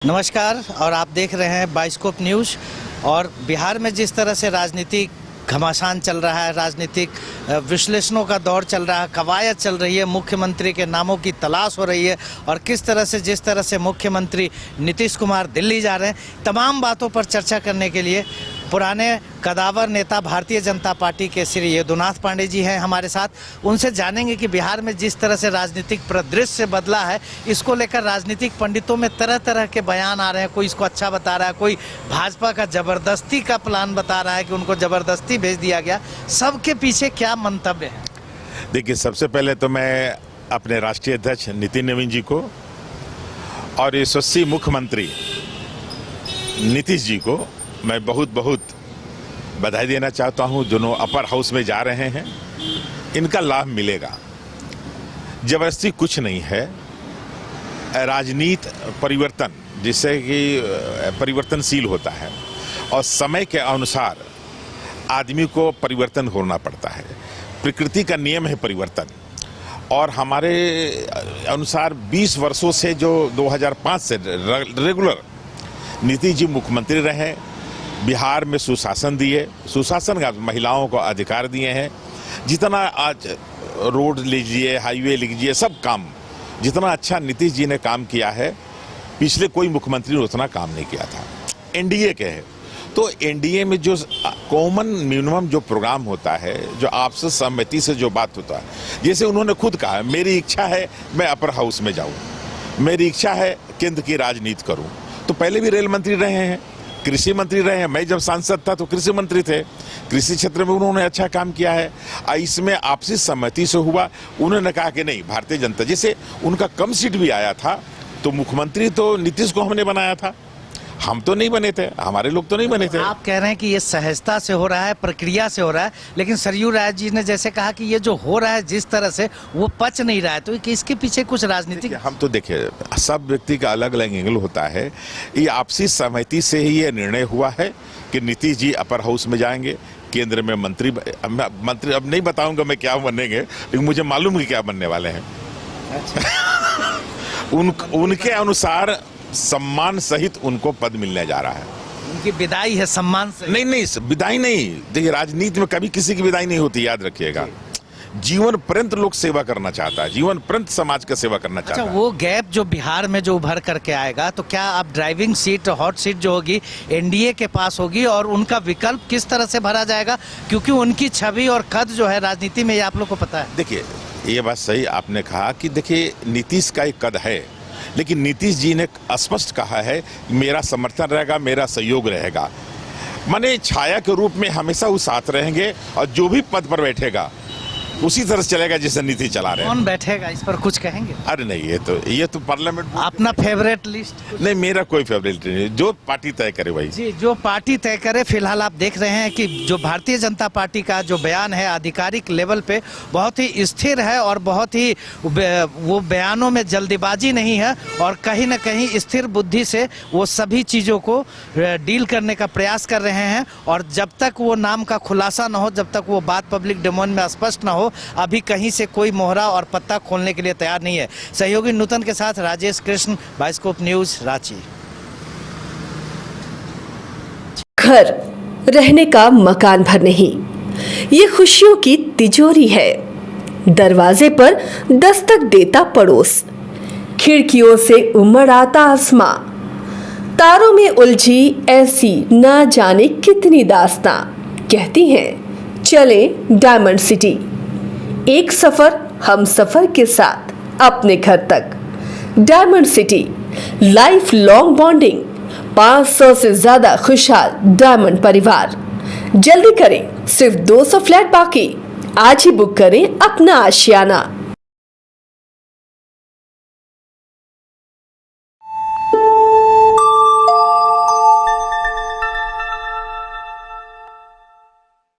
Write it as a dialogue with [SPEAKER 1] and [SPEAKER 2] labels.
[SPEAKER 1] नमस्कार और आप देख रहे हैं बाइस्कोप न्यूज़। और बिहार में जिस तरह से राजनीतिक घमासान चल रहा है, राजनीतिक विश्लेषणों का दौर चल रहा है, कवायद चल रही है, मुख्यमंत्री के नामों की तलाश हो रही है और किस तरह से जिस तरह से मुख्यमंत्री नीतीश कुमार दिल्ली जा रहे हैं, तमाम बातों पर चर्चा करने के लिए पुराने कदावर नेता भारतीय जनता पार्टी के श्री यदुनाथ पांडे जी हैं हमारे साथ। उनसे जानेंगे कि बिहार में जिस तरह से राजनीतिक परिदृश्य बदला है, इसको लेकर राजनीतिक पंडितों में तरह तरह के बयान आ रहे हैं। कोई इसको अच्छा बता रहा है, कोई भाजपा का जबरदस्ती का प्लान बता रहा है कि उनको जबरदस्ती भेज दिया गया। सबके पीछे क्या मंतव्य है?
[SPEAKER 2] देखिए, सबसे पहले तो मैं अपने राष्ट्रीय अध्यक्ष नितिन नवीन जी को और यशस्वी मुख्यमंत्री नीतीश जी को मैं बहुत बहुत बधाई देना चाहता हूं। दोनों अपर हाउस में जा रहे हैं, इनका लाभ मिलेगा। जबरदस्ती कुछ नहीं है। राजनीति परिवर्तन जिससे कि परिवर्तनशील होता है और समय के अनुसार आदमी को परिवर्तन होना पड़ता है। प्रकृति का नियम है परिवर्तन। और हमारे अनुसार 20 वर्षों से जो 2005 से रेगुलर नीतीश जी मुख्यमंत्री रहे, बिहार में सुशासन दिए, सुशासन का महिलाओं को अधिकार दिए हैं। जितना आज रोड लीजिए, हाईवे लीजिए, सब काम जितना अच्छा नीतीश जी ने काम किया है, पिछले कोई मुख्यमंत्री ने उतना काम नहीं किया था। एनडीए के है तो एनडीए में जो कॉमन मिनिमम जो प्रोग्राम होता है, जो आपसी सहमति से जो बात होता है, जैसे उन्होंने खुद कहा, मेरी इच्छा है मैं अपर हाउस में जाऊं, मेरी इच्छा है केंद्र की राजनीति करूं। तो पहले भी रेल मंत्री रहे हैं, कृषि मंत्री रहे हैं। मैं जब सांसद था तो कृषि मंत्री थे, कृषि क्षेत्र में उन्होंने अच्छा काम किया है। इसमें आपसी सहमति से हुआ। उन्होंने कहा कि नहीं, भारतीय जनता, जैसे उनका कम सीट भी आया था तो मुख्यमंत्री तो नीतीश को हमने बनाया था, हम तो नहीं बने थे, हमारे लोग तो नहीं बने थे।
[SPEAKER 1] आप कह रहे हैं कि ये सहजता से हो रहा है, प्रक्रिया से हो रहा है, लेकिन सरयू राय जी ने जैसे कहा कि ये जो हो रहा है जिस तरह से, वो पच नहीं रहा है। तो इसके पीछे कुछ राजनीतिक,
[SPEAKER 2] हम तो देखिए, सब व्यक्ति का अलग अलग एंगल होता है। ये आपसी सहमति से ही ये निर्णय हुआ है कि नीतीश जी अपर हाउस में जाएंगे, केंद्र में मंत्री अब नहीं बताऊंगा मैं क्या बनेंगे, लेकिन मुझे मालूम है क्या बनने वाले हैं। उनके अनुसार सम्मान सहित उनको पद मिलने जा रहा है।
[SPEAKER 1] उनकी विदाई है सम्मान से?
[SPEAKER 2] नहीं, विदाई नहीं। देखिए, राजनीति में कभी किसी की विदाई नहीं होती, याद रखिएगा। जीवन पर्यंत लोग सेवा करना चाहता है, जीवन पर्यंत समाज का सेवा करना चाहता है।
[SPEAKER 1] वो गैप जो बिहार में जो उभर करके आएगा, तो क्या आप ड्राइविंग सीट, हॉट सीट जो होगी एनडीए के पास होगी और उनका विकल्प किस तरह से भरा जाएगा? क्योंकि उनकी छवि और कद जो है राजनीति में, ये आप लोग को पता है।
[SPEAKER 2] देखिए, ये बात सही आपने कहा कि देखिए, नीतीश का एक कद है, लेकिन नीतीश जी ने स्पष्ट कहा है मेरा समर्थन रहेगा, मेरा सहयोग रहेगा। माने छाया के रूप में हमेशा वो साथ रहेंगे और जो भी पद पर बैठेगा उसी तरह से चलेगा जैसे नीतीश चला रहे हैं।
[SPEAKER 1] कौन बैठेगा इस पर कुछ कहेंगे?
[SPEAKER 2] अरे नहीं, ये तो पार्लियामेंट।
[SPEAKER 1] अपना फेवरेट लिस्ट?
[SPEAKER 2] नहीं, मेरा कोई फेवरेट नहीं, जो पार्टी तय करे भाई
[SPEAKER 1] जी, जो पार्टी तय करे। फिलहाल आप देख रहे हैं कि जो भारतीय जनता पार्टी का जो बयान है आधिकारिक लेवल पे बहुत ही स्थिर है और बहुत ही वो बयानों में जल्दीबाजी नहीं है और कहीं ना कहीं स्थिर बुद्धि से वो सभी चीज़ों को डील करने का प्रयास कर रहे हैं। और जब तक वो नाम का खुलासा न हो, जब तक वो बात पब्लिक डोमेन में स्पष्ट न हो, अभी कहीं से कोई मोहरा और पत्ता खोलने के लिए तैयार नहीं है। सहयोगी नूतन के साथ राजेश कृष्ण, बाइस्कोप न्यूज़, रांची।
[SPEAKER 3] घर रहने का मकान भर नहीं, ये खुशियों की तिजोरी है। दरवाजे पर दस्तक देता पड़ोस, खिड़कियों से उमड़ आता आसमां, तारों में उलझी ऐसी ना जाने कितनी दास्तां। कहती हैं चले डायमंड सिटी, एक सफर हम सफर के साथ अपने घर तक। Diamond city, life long bonding, 500 से ज्यादा खुशहाल डायमंड परिवार। जल्दी करें, सिर्फ 200 फ्लैट बाकी। आज ही बुक करें अपना आशियाना।